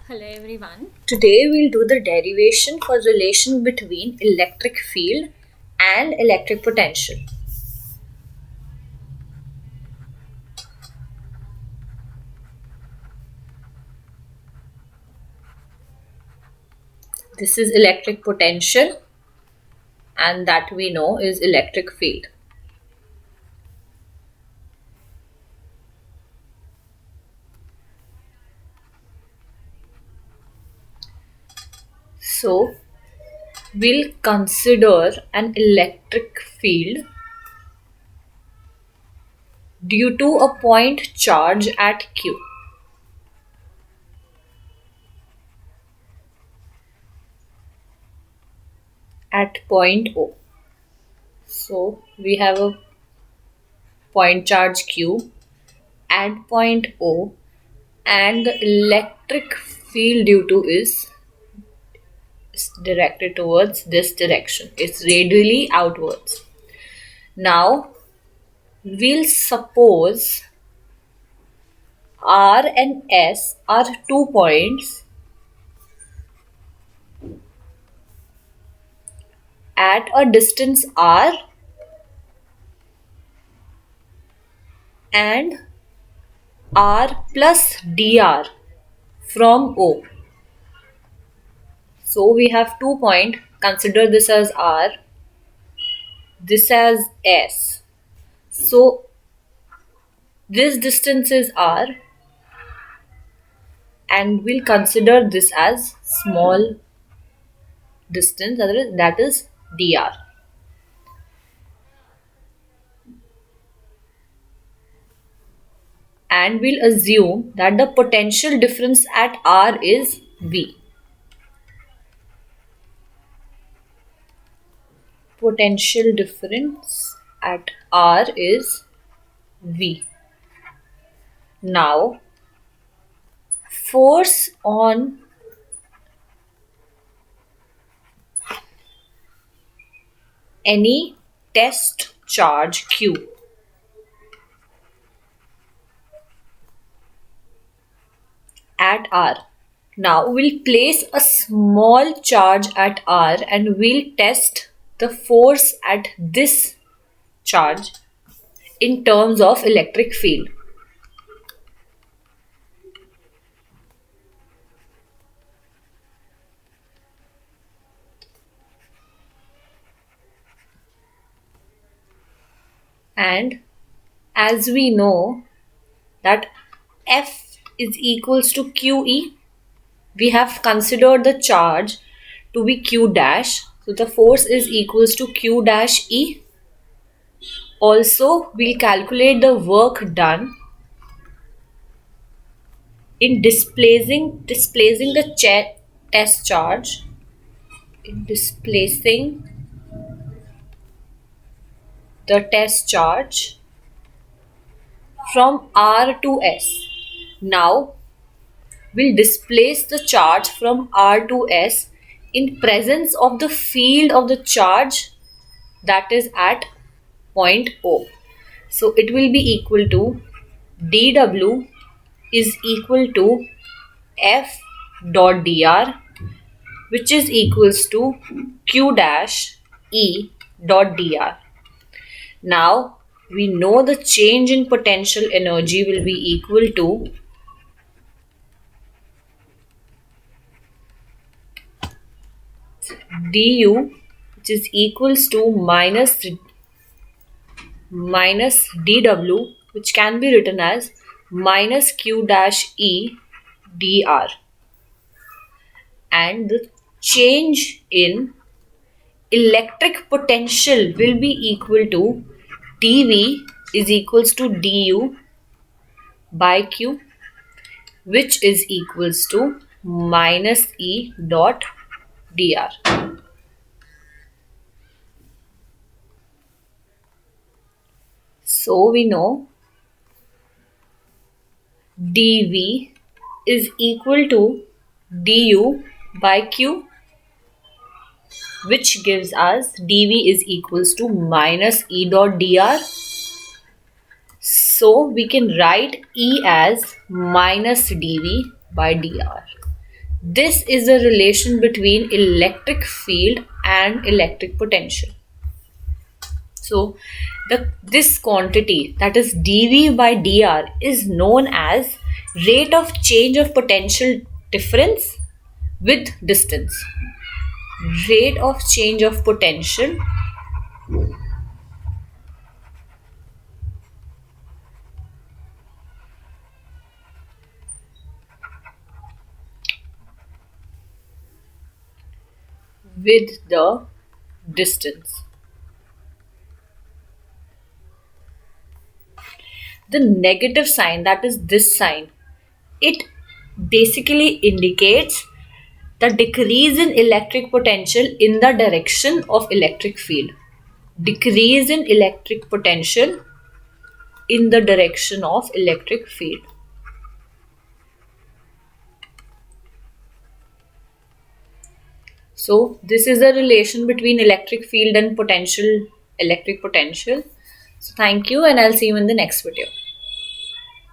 Hello everyone. Today we'll do the derivation for relation between electric field and electric potential. This is electric potential and that we know is electric field. So we'll consider an electric field due to a point charge at Q. At point O. So we have a point charge Q at point O and the electric field due to is directed towards this direction. It's radially outwards. Now we'll suppose R and S are 2 points at a distance R and R plus dr from O. So we have 2 points. Consider this as R, this as S. So this distance is R and we'll consider this as small distance, that is dr. And we'll assume that the potential difference at R is V. Potential difference at R is V. Now, force on any test charge Q at R. Now we'll place a small charge at R and we'll test the force at this charge in terms of electric field. And as we know that F is equals to QE, we have considered the charge to be Q dash. So the force is equals to Q dash E. Also, we'll calculate the work done in displacing the test charge. In displacing the test charge from R to S. Now, we'll displace the charge from R to S in presence of the field of the charge that is at point O. So it will be equal to dW is equal to F dot dr, which is equals to Q dash E dot dr. Now we know the change in potential energy will be equal to du, which is equals to minus dw, which can be written as minus q dash e dr, and the change in electric potential will be equal to dv is equals to du by q, which is equals to minus e dot dr. So we know dv is equal to du by q, which gives us dv is equals to minus e dot dr. So we can write E as minus dv by dr. This is the relation between electric field and electric potential. So this quantity, that is dV by dr, is known as rate of change of potential difference with distance. Rate of change of potential with the distance. The negative sign, that is this sign, it basically indicates the decrease in electric potential in the direction of electric field. Decrease in electric potential in the direction of electric field. So this is the relation between electric field and electric potential. So thank you, and I'll see you in the next video.